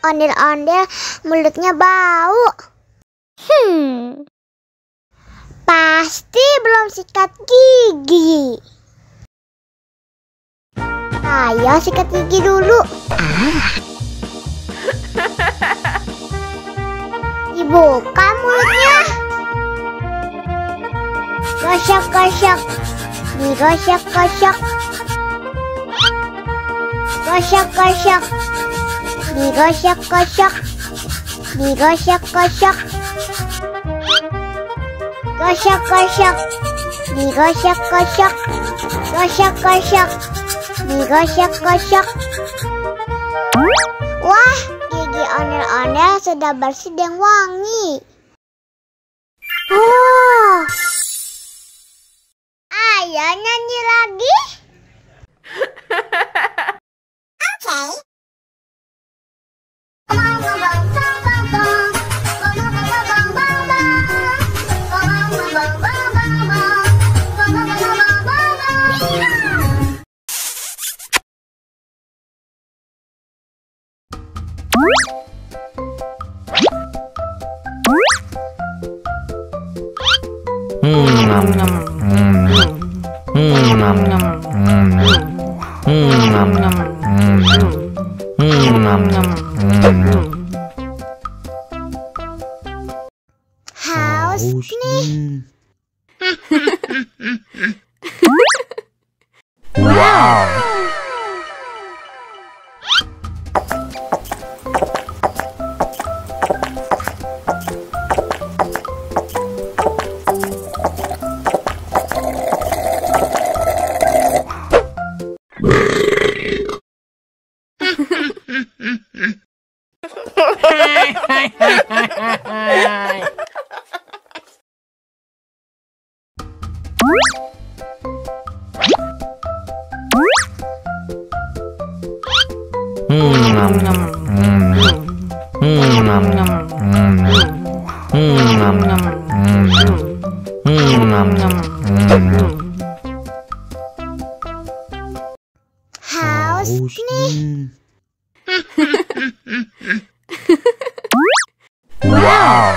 ondel-ondel, mulutnya bau. Pasti belum sikat gigi. Ayo sikat gigi dulu. Dibuka mulutnya. Gosok-gosok. Digosok-gosok. Gosok-gosok. Digosok-gosok. Digosok-gosok. Gosok-gosok. Digosok-gosok. Gosok-gosok. Digosok-gosok. Wah, gigi ondel-ondel sudah bersih dan wangi. Oh, ayo nyanyi lagi. Haus nih. Wow. Haus nih. Wow.